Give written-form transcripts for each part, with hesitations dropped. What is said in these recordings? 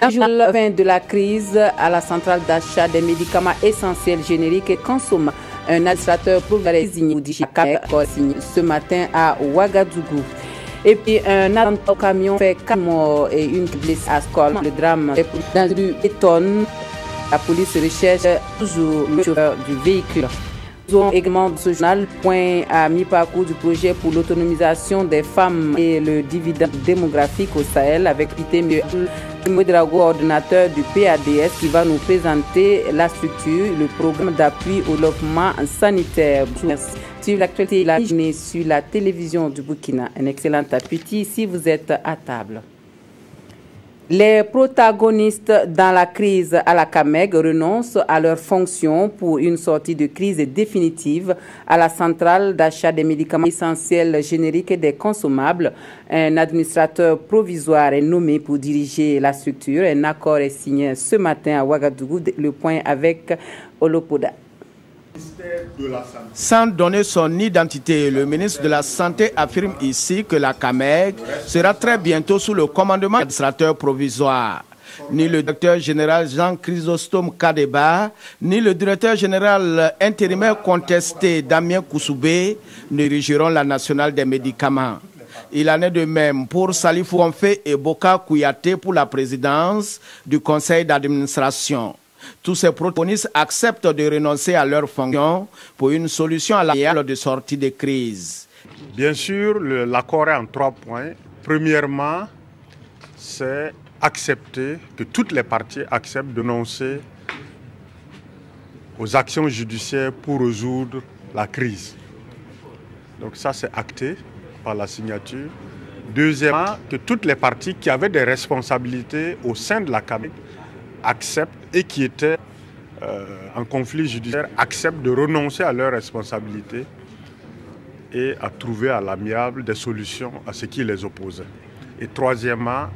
Un jour fin de la crise à la centrale d'achat des médicaments essentiels génériques et consommables. Un administrateur provisoire désigné ce matin à Ouagadougou. Et puis un attentat au camion fait 4 morts et une blessée à Skol. Le drame est dans une rue Eton. La police recherche toujours le chauffeur du véhicule. Nous aurons également ce journal point à mi-parcours du projet pour l'autonomisation des femmes et le dividende démographique au Sahel avec Pité Drago, coordonnateur du PADS, qui va nous présenter la structure, le programme d'appui au développement sanitaire. Sur l'actualité, la journée sur la télévision du Burkina. Un excellent appétit si vous êtes à table. Les protagonistes dans la crise à la CAMEG renoncent à leurs fonctions pour une sortie de crise définitive à la centrale d'achat des médicaments essentiels génériques et des consommables. Un administrateur provisoire est nommé pour diriger la structure. Un accord est signé ce matin à Ouagadougou. Le point avec Olopoda. Sans donner son identité, le ministre de la Santé affirme ici que la CAMEG sera très bientôt sous le commandement de l'administrateur provisoire. Ni le directeur général Jean Chrysostome Kadeba, ni le directeur général intérimaire contesté Damien Koussoubé ne dirigeront la nationale des médicaments. Il en est de même pour Salifou Onfé et Boka Kouyaté pour la présidence du conseil d'administration. Tous ces protagonistes acceptent de renoncer à leurs fonctions pour une solution à la de sortie de crise. Bien sûr, l'accord est en 3 points. Premièrement, c'est accepter, que toutes les parties acceptent de renoncer aux actions judiciaires pour résoudre la crise. Donc ça, c'est acté par la signature. Deuxièmement, que toutes les parties qui avaient des responsabilités au sein de la CAMEG acceptent et qui étaient en conflit judiciaire acceptent de renoncer à leurs responsabilités et à trouver à l'amiable des solutions à ce qui les opposait. Et troisièmement,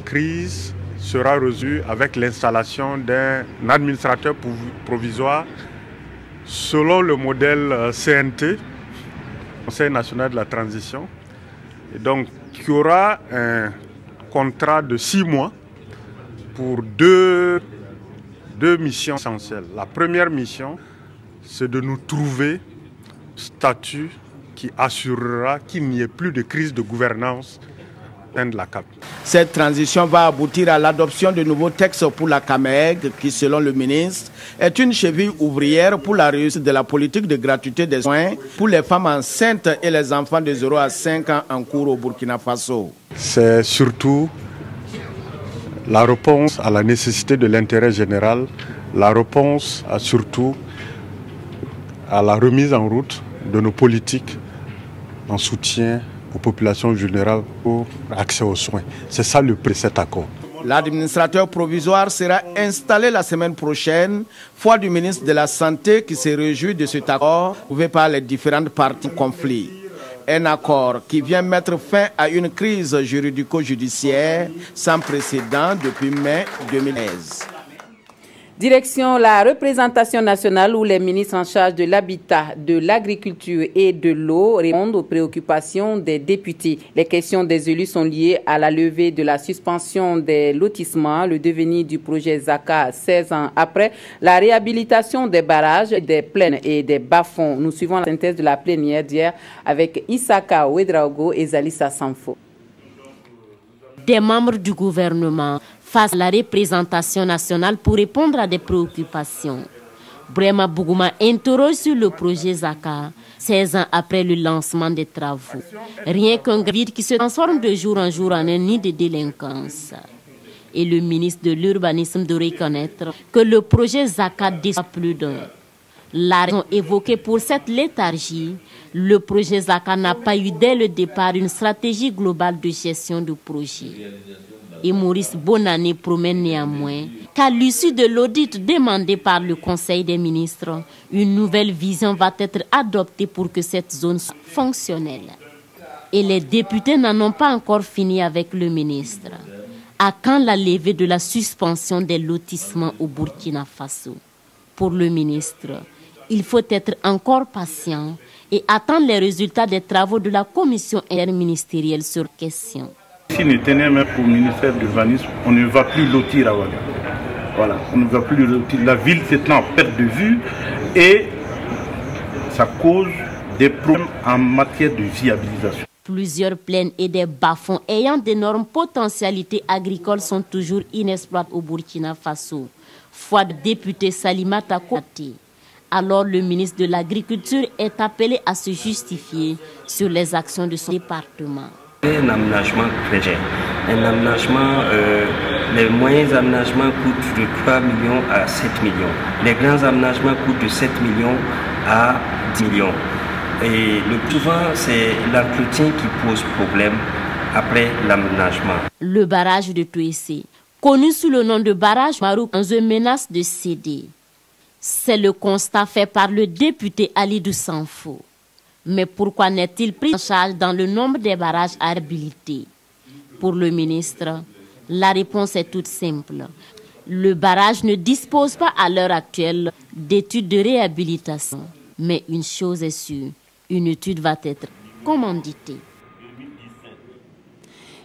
crise sera résolue avec l'installation d'un administrateur provisoire selon le modèle CNT, Conseil national de la transition, et donc qui aura un contrat de 6 mois pour deux missions essentielles. La première mission, c'est de nous trouver un statut qui assurera qu'il n'y ait plus de crise de gouvernance de la CAP. Cette transition va aboutir à l'adoption de nouveaux textes pour la CAMEG qui, selon le ministre, est une cheville ouvrière pour la réussite de la politique de gratuité des soins pour les femmes enceintes et les enfants de 0 à 5 ans en cours au Burkina Faso. C'est surtout la réponse à la nécessité de l'intérêt général, la réponse surtout à la remise en route de nos politiques en soutien aux populations vulnérables pour accès aux soins. C'est ça le prix de cet accord. L'administrateur provisoire sera installé la semaine prochaine, foi du ministre de la Santé qui se réjouit de cet accord trouvé par les différentes parties du conflit. Un accord qui vient mettre fin à une crise juridico-judiciaire sans précédent depuis mai 2016. Direction la représentation nationale où les ministres en charge de l'habitat, de l'agriculture et de l'eau répondent aux préoccupations des députés. Les questions des élus sont liées à la levée de la suspension des lotissements, le devenir du projet Zaka 16 ans après, la réhabilitation des barrages, des plaines et des bas-fonds. Nous suivons la synthèse de la plénière d'hier avec Isaka Ouedraogo et Zalissa Sanfo. Des membres du gouvernement face à la représentation nationale pour répondre à des préoccupations. Brema Bougouma interroge sur le projet Zaka, 16 ans après le lancement des travaux. Rien qu'un vide qui se transforme de jour en jour en un nid de délinquance. Et le ministre de l'Urbanisme de reconnaître que le projet Zaka déçoit plus d'un. La raison évoquée pour cette léthargie, le projet Zaka n'a pas eu dès le départ une stratégie globale de gestion du projet. Et Maurice Bonani promet néanmoins qu'à l'issue de l'audit demandé par le Conseil des ministres, une nouvelle vision va être adoptée pour que cette zone soit fonctionnelle. Et les députés n'en ont pas encore fini avec le ministre. À quand la levée de la suspension des lotissements au Burkina Faso? Pour le ministre, il faut être encore patient et attendre les résultats des travaux de la commission interministérielle sur question. Si nous tenions même pour le ministère de l'urbanisme, on ne va plus lotir à Ouaga. Voilà, on ne va plus lotir. La ville est en perte de vue et ça cause des problèmes en matière de viabilisation. Plusieurs plaines et des bas-fonds ayant d'énormes potentialités agricoles sont toujours inexploités au Burkina Faso. Foi de député Salimata Kouyaté. Alors le ministre de l'Agriculture est appelé à se justifier sur les actions de son département. Un aménagement très cher. Un aménagement, les moyens aménagements coûtent de 3 millions à 7 millions. Les grands aménagements coûtent de 7 millions à 10 millions. Et le plus souvent, c'est l'entretien qui pose problème après l'aménagement. Le barrage de Touessé, connu sous le nom de barrage Marouk, dans une menace de céder. C'est le constat fait par le député Alidou Sanfo. Mais pourquoi n'est-il pris en charge dans le nombre des barrages à réhabiliter? Pour le ministre, la réponse est toute simple. Le barrage ne dispose pas à l'heure actuelle d'études de réhabilitation. Mais une chose est sûre, une étude va être commanditée.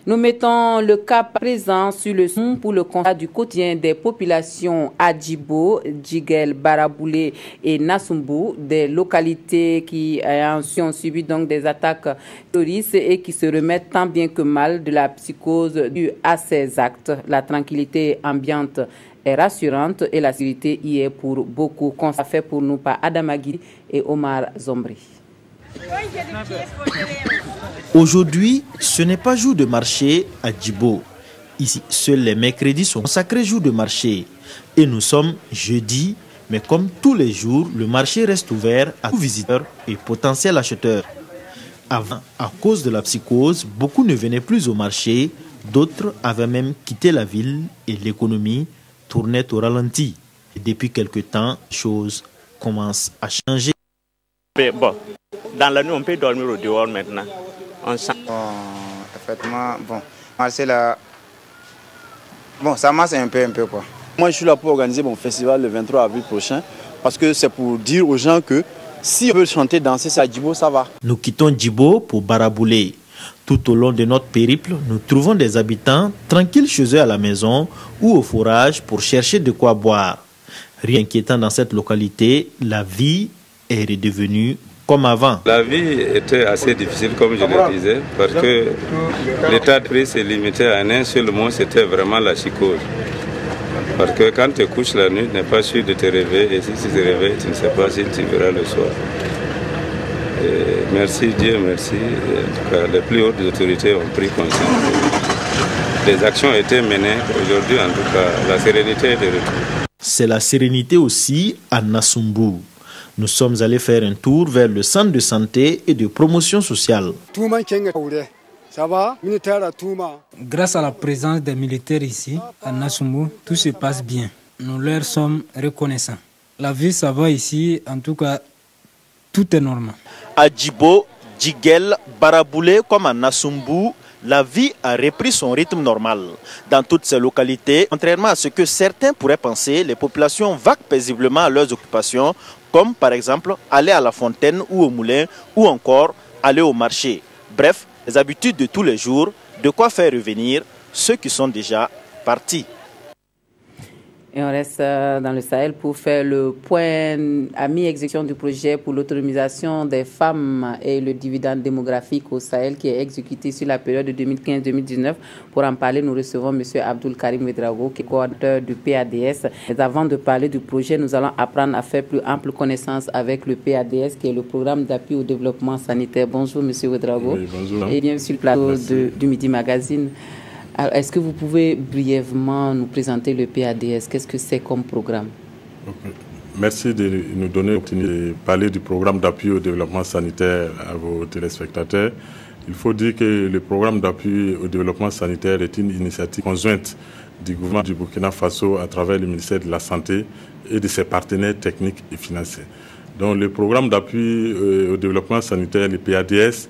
Nous mettons le cap présent sur le son pour le constat du quotidien des populations à Djibo, Djiguel, Baraboulé et Nassumbu, des localités qui ont subi donc des attaques terroristes et qui se remettent tant bien que mal de la psychose due à ces actes. La tranquillité ambiante est rassurante et la sécurité y est pour beaucoup. Constat fait pour nous par Adam Agui et Omar Zombri. Aujourd'hui, ce n'est pas jour de marché à Djibo. Ici, seuls les mercredis sont consacrés jours de marché. Et nous sommes jeudi, mais comme tous les jours, le marché reste ouvert à tous visiteurs et potentiels acheteurs. Avant, à cause de la psychose, beaucoup ne venaient plus au marché, d'autres avaient même quitté la ville et l'économie tournait au ralenti. Et depuis quelque temps, les choses commencent à changer. Bon, dans la nuit, on peut dormir au dehors maintenant. Effectivement, bon, marché là, bon, ça marche un peu quoi. Moi, je suis là pour organiser mon festival le 23 avril prochain parce que c'est pour dire aux gens que si on veut chanter, danser, c'est à Djibo, ça va. Nous quittons Djibo pour Baraboulé. Tout au long de notre périple, nous trouvons des habitants tranquilles chez eux à la maison ou au forage pour chercher de quoi boire. Rien d'inquiétant dans cette localité, la vie est redevenue comme avant. La vie était assez difficile, comme je le disais, parce que l'état de vie s'est limité à un seul mot, c'était vraiment la psychose. Parce que quand tu couches la nuit, tu n'es pas sûr de te réveiller, et si tu te réveilles, tu ne sais pas si tu verras le soir. Et merci Dieu, merci. En tout cas, les plus hautes autorités ont pris conscience. Les actions ont été menées. Aujourd'hui, en tout cas, la sérénité est de retour. C'est la sérénité aussi à Nassumbu. Nous sommes allés faire un tour vers le centre de santé et de promotion sociale. Grâce à la présence des militaires ici, à Nassumbu, tout se passe bien. Nous leur sommes reconnaissants. La vie, ça va ici, en tout cas, tout est normal. À Djibo, Djiguel, Baraboulé comme à Nassumbu, la vie a repris son rythme normal. Dans toutes ces localités, contrairement à ce que certains pourraient penser, les populations vaquent paisiblement à leurs occupations, comme par exemple aller à la fontaine ou au moulin, ou encore aller au marché. Bref, les habitudes de tous les jours, de quoi faire revenir ceux qui sont déjà partis. Et on reste dans le Sahel pour faire le point à mi-exécution du projet pour l'autonomisation des femmes et le dividende démographique au Sahel qui est exécuté sur la période de 2015-2019. Pour en parler, nous recevons M. Abdoul Karim Ouedraogo, qui est coordinateur du PADS. Mais avant de parler du projet, nous allons apprendre à faire plus ample connaissance avec le PADS, qui est le programme d'appui au développement sanitaire. Bonjour M. Ouedraogo. Oui, bonjour. Et bienvenue sur le plateau du Midi Magazine. Est-ce que vous pouvez brièvement nous présenter le PADS? Qu'est-ce que c'est comme programme? Merci de nous donner l'opportunité de parler du programme d'appui au développement sanitaire à vos téléspectateurs. Il faut dire que le programme d'appui au développement sanitaire est une initiative conjointe du gouvernement du Burkina Faso à travers le ministère de la Santé et de ses partenaires techniques et financiers. Donc, le programme d'appui au développement sanitaire, le PADS,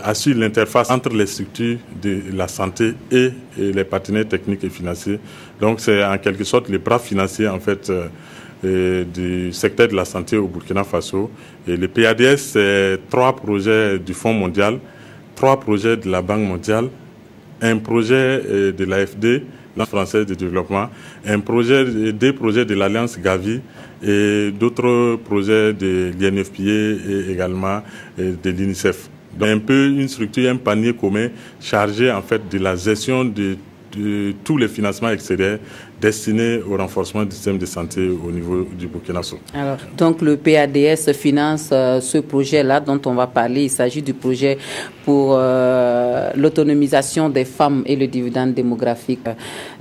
assure l'interface entre les structures de la santé et les partenaires techniques et financiers. Donc, c'est en quelque sorte le bras financier en fait du secteur de la santé au Burkina Faso. Et le PADS, c'est 3 projets du Fonds mondial, 3 projets de la Banque mondiale un projet de l'AFD, l'Agence française de développement, des projets de l'Alliance Gavi et d'autres projets de l'INFPA et également de l'UNICEF. Donc un peu une structure, un panier commun chargé en fait de la gestion de tous les financements extérieurs destinés au renforcement du système de santé au niveau du Burkina Faso. Alors, donc le PADS finance ce projet-là dont on va parler. Il s'agit du projet pour l'autonomisation des femmes et le dividende démographique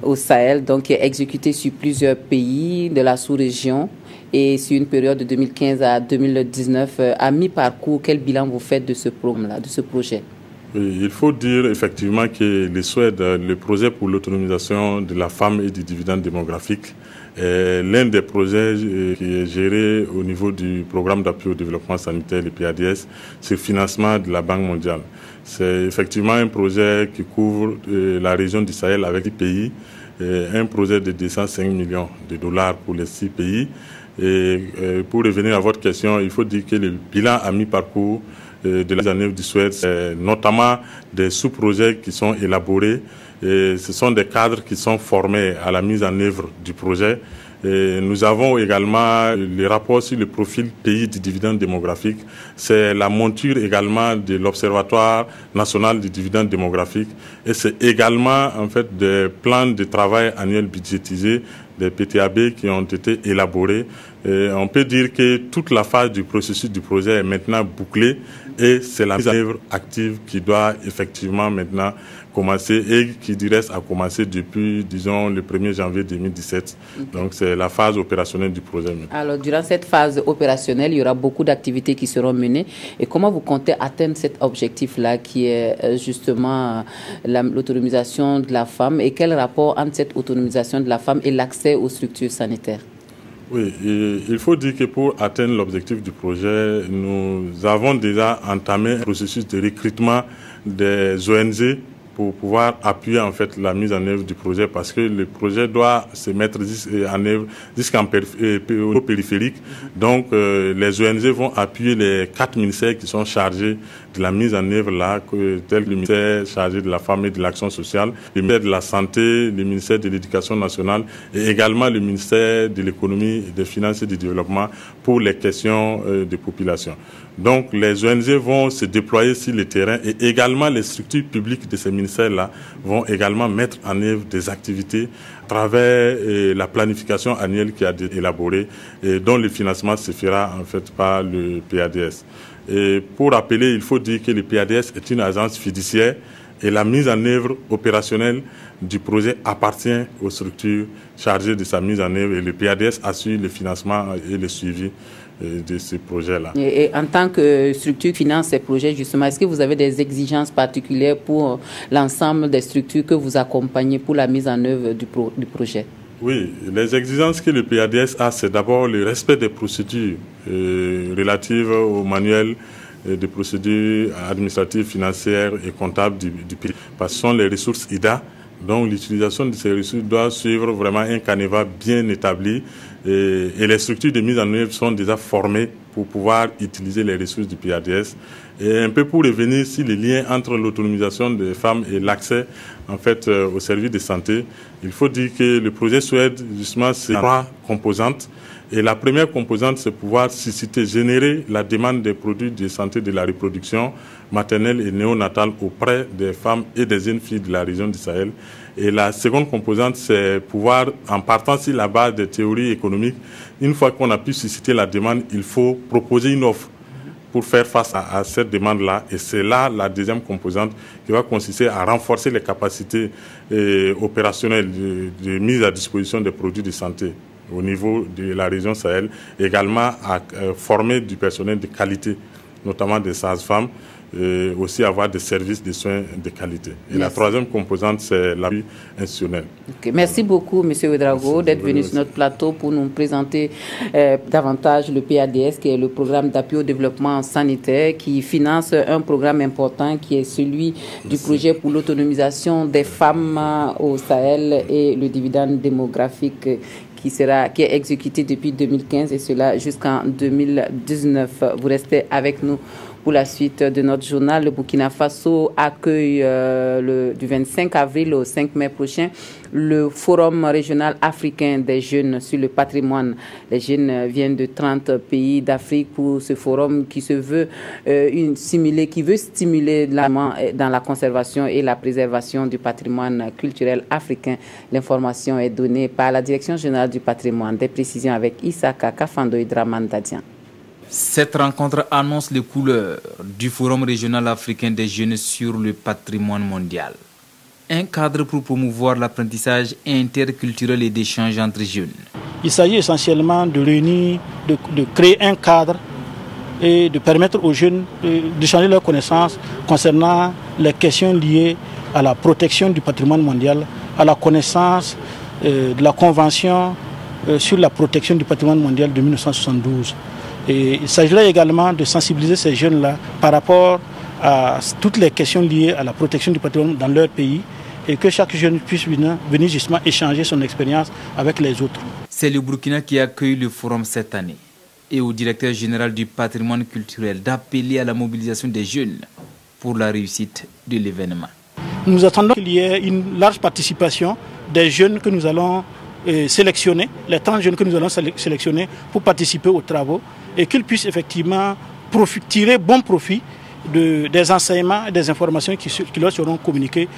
au Sahel, donc qui est exécuté sur plusieurs pays de la sous-région et sur une période de 2015 à 2019. À mi-parcours, quel bilan vous faites de ce programme-là, de ce projet? Oui, il faut dire effectivement que le projet pour l'autonomisation de la femme et du dividende démographique est l'un des projets qui est géré au niveau du programme d'appui au développement sanitaire, le PADS, sur financement de la Banque mondiale. C'est effectivement un projet qui couvre la région du Sahel avec 10 pays, un projet de 205 millions de dollars pour les 6 pays. Et pour revenir à votre question, il faut dire que le bilan à mi-parcours de la mise en œuvre du SWED, c'est notamment des sous-projets qui sont élaborés. Et ce sont des cadres qui sont formés à la mise en œuvre du projet. Et nous avons également les rapports sur le profil pays du dividende démographique. C'est la monture également de l'Observatoire national du dividende démographique. Et c'est également en fait des plans de travail annuels budgétisés, des PTAB qui ont été élaborés. Et on peut dire que toute la phase du processus du projet est maintenant bouclée et c'est la mise en œuvre active qui doit effectivement maintenant commencer et qui reste à commencer depuis, disons, le 1er janvier 2017. Okay. Donc c'est la phase opérationnelle du projet. Alors durant cette phase opérationnelle, il y aura beaucoup d'activités qui seront menées. Et comment vous comptez atteindre cet objectif-là qui est justement l'autonomisation de la femme, et quel rapport entre cette autonomisation de la femme et l'accès aux structures sanitaires? Oui, il faut dire que pour atteindre l'objectif du projet, nous avons déjà entamé un processus de recrutement des ONG pour pouvoir appuyer en fait la mise en œuvre du projet, parce que le projet doit se mettre en œuvre jusqu'en périphérique. Donc les ONG vont appuyer les 4 ministères qui sont chargés de la mise en œuvre là, tel que le ministère chargé de la femme et de l'action sociale, le ministère de la santé, le ministère de l'éducation nationale et également le ministère de l'économie, des finances et du développement pour les questions de population. Donc les ONG vont se déployer sur le terrain et également les structures publiques de ces ministères-là vont également mettre en œuvre des activités à travers la planification annuelle qui a été élaborée et dont le financement se fera en fait par le PADS. Et pour rappeler, il faut dire que le PADS est une agence fiduciaire et la mise en œuvre opérationnelle du projet appartient aux structures chargées de sa mise en œuvre et le PADS assure le financement et le suivi de ces projets-là. Et en tant que structure qui finance ces projets, justement, est-ce que vous avez des exigences particulières pour l'ensemble des structures que vous accompagnez pour la mise en œuvre du projet? Oui, les exigences que le PADS a, c'est d'abord le respect des procédures relatives au manuel des procédures administratives, financières et comptables du pays. Parce que ce sont les ressources IDA, donc l'utilisation de ces ressources doit suivre vraiment un canevas bien établi et les structures de mise en œuvre sont déjà formées pour pouvoir utiliser les ressources du PADS. Et un peu pour revenir sur les liens entre l'autonomisation des femmes et l'accès en fait aux services de santé, il faut dire que le projet SWED justement c'est 3 composantes. Et la première composante, c'est pouvoir susciter, générer la demande des produits de santé de la reproduction maternelle et néonatale auprès des femmes et des jeunes filles de la région du Sahel. Et la seconde composante, c'est pouvoir, en partant sur la base des théories économiques, une fois qu'on a pu susciter la demande, il faut proposer une offre pour faire face à cette demande-là. Et c'est là la deuxième composante qui va consister à renforcer les capacités opérationnelles de mise à disposition des produits de santé au niveau de la région Sahel, également à former du personnel de qualité, notamment des sages-femmes, aussi avoir des services de soins de qualité. Et la troisième composante, c'est l'appui institutionnel. Okay. Merci beaucoup, M. Ouedraogo, d'être venu sur notre plateau pour nous présenter davantage le PADS, qui est le programme d'appui au développement sanitaire, qui finance un programme important qui est celui du projet pour l'autonomisation des femmes au Sahel et le dividende démographique qui est exécuté depuis 2015 et cela jusqu'en 2019. Vous restez avec nous Pour la suite de notre journal, le Burkina Faso accueille du 25 avril au 5 mai prochain le Forum régional africain des jeunes sur le patrimoine. Les jeunes viennent de 30 pays d'Afrique pour ce forum qui se veut stimuler dans la conservation et la préservation du patrimoine culturel africain. L'information est donnée par la Direction générale du patrimoine. Des précisions avec Issaka Kafando et Draman Dadian. Cette rencontre annonce les couleurs du Forum régional africain des jeunes sur le patrimoine mondial. Un cadre pour promouvoir l'apprentissage interculturel et d'échange entre jeunes. Il s'agit essentiellement de réunir, de créer un cadre et de permettre aux jeunes d'échanger leurs connaissances concernant les questions liées à la protection du patrimoine mondial, à la connaissance de la Convention sur la protection du patrimoine mondial de 1972. Et il s'agirait également de sensibiliser ces jeunes-là par rapport à toutes les questions liées à la protection du patrimoine dans leur pays et que chaque jeune puisse venir justement échanger son expérience avec les autres. C'est le Burkina qui accueille le forum cette année et au directeur général du patrimoine culturel d'appeler à la mobilisation des jeunes pour la réussite de l'événement. Nous attendons qu'il y ait une large participation des jeunes que nous allons sélectionner, les 30 jeunes que nous allons sélectionner pour participer aux travaux et qu'ils puissent effectivement tirer bon profit des enseignements et des informations qui leur seront communiquées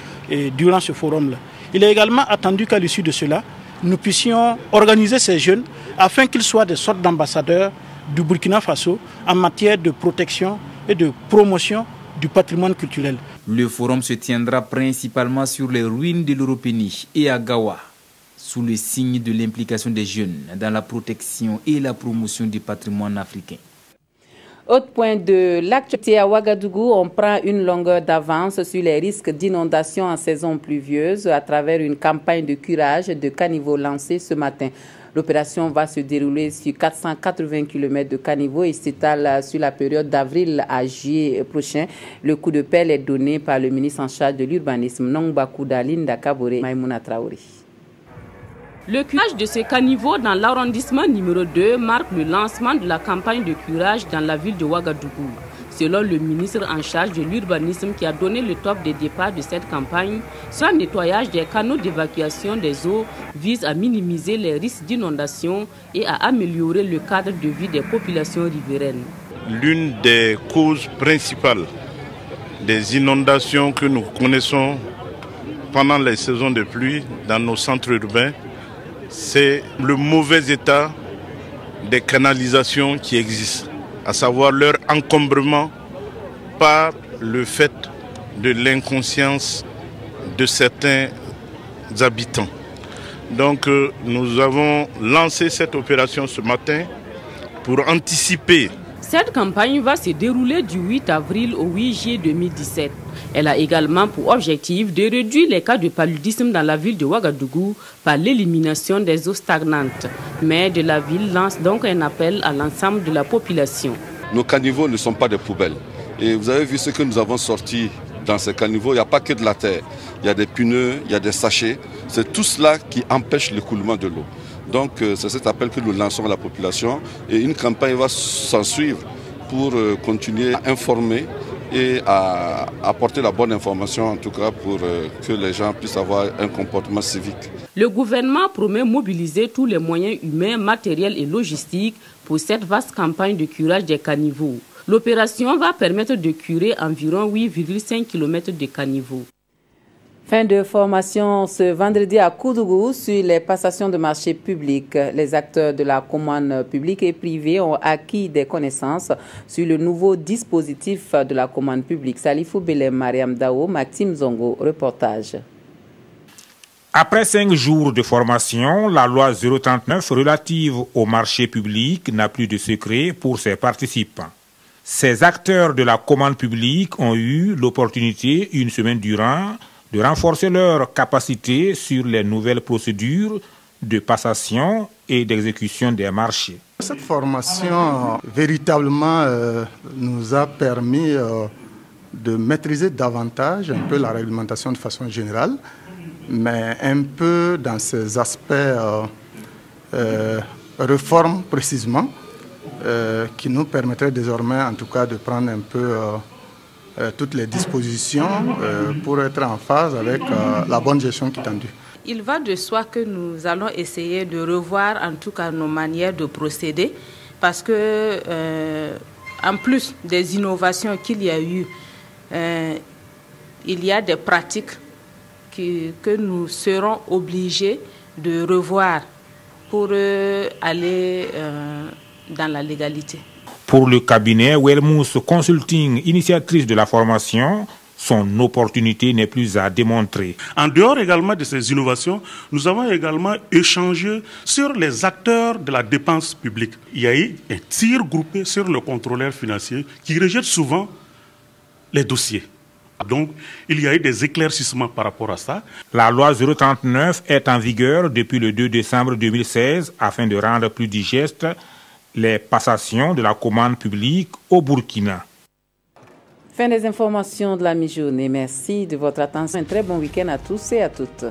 durant ce forum-là. Il est également attendu qu'à l'issue de cela, nous puissions organiser ces jeunes afin qu'ils soient des sortes d'ambassadeurs du Burkina Faso en matière de protection et de promotion du patrimoine culturel. Le forum se tiendra principalement sur les ruines de l'Europénie et à Gawa, sous le signe de l'implication des jeunes dans la protection et la promotion du patrimoine africain. Autre point de l'actualité à Ouagadougou, on prend une longueur d'avance sur les risques d'inondation en saison pluvieuse à travers une campagne de curage de caniveaux lancée ce matin. L'opération va se dérouler sur 480 km de caniveaux et s'étale sur la période d'avril à juillet prochain. Le coup de pelle est donné par le ministre en charge de l'urbanisme, Nongbakouda Linda Kabore Maïmouna Traoré. Le curage de ce caniveau dans l'arrondissement numéro 2 marque le lancement de la campagne de curage dans la ville de Ouagadougou. Selon le ministre en charge de l'urbanisme qui a donné le top des départs de cette campagne, ce nettoyage des canaux d'évacuation des eaux vise à minimiser les risques d'inondation et à améliorer le cadre de vie des populations riveraines. L'une des causes principales des inondations que nous connaissons pendant les saisons de pluie dans nos centres urbains, c'est le mauvais état des canalisations qui existent, à savoir leur encombrement par le fait de l'inconscience de certains habitants. Donc nous avons lancé cette opération ce matin pour anticiper. Cette campagne va se dérouler du 8 avril au 8 juillet 2017. Elle a également pour objectif de réduire les cas de paludisme dans la ville de Ouagadougou par l'élimination des eaux stagnantes. Le maire de la ville lance donc un appel à l'ensemble de la population. Nos caniveaux ne sont pas des poubelles. Et vous avez vu ce que nous avons sorti dans ces caniveaux. Il n'y a pas que de la terre. Il y a des pneus, il y a des sachets. C'est tout cela qui empêche l'écoulement de l'eau. Donc c'est cet appel que nous lançons à la population. Et une campagne va s'en suivre pour continuer à informer et à apporter la bonne information, en tout cas pour que les gens puissent avoir un comportement civique. Le gouvernement promet mobiliser tous les moyens humains, matériels et logistiques pour cette vaste campagne de curage des caniveaux. L'opération va permettre de curer environ 8,5 km de caniveaux. Fin de formation ce vendredi à Koudougou sur les passations de marchés publics. Les acteurs de la commande publique et privée ont acquis des connaissances sur le nouveau dispositif de la commande publique. Salifou Belem, Mariam Dao, Maxime Zongo, reportage. Après 5 jours de formation, la loi 039 relative au marché public n'a plus de secret pour ses participants. Ces acteurs de la commande publique ont eu l'opportunité, une semaine durant, de renforcer leur capacité sur les nouvelles procédures de passation et d'exécution des marchés. Cette formation véritablement nous a permis de maîtriser davantage un peu la réglementation de façon générale, mais un peu dans ces aspects réformes précisément, qui nous permettrait désormais en tout cas de prendre un peu toutes les dispositions pour être en phase avec la bonne gestion qui est tendue. Il va de soi que nous allons essayer de revoir en tout cas nos manières de procéder parce que en plus des innovations qu'il y a eu, il y a des pratiques que nous serons obligés de revoir pour aller dans la légalité. Pour le cabinet Wellmouth Consulting, initiatrice de la formation, son opportunité n'est plus à démontrer. En dehors également de ces innovations, nous avons également échangé sur les acteurs de la dépense publique. Il y a eu un tir groupé sur le contrôleur financier qui rejette souvent les dossiers. Donc, il y a eu des éclaircissements par rapport à ça. La loi 039 est en vigueur depuis le 2 décembre 2016 afin de rendre plus digeste les passations de la commande publique au Burkina. Fin des informations de la mi-journée. Merci de votre attention. Un très bon week-end à tous et à toutes.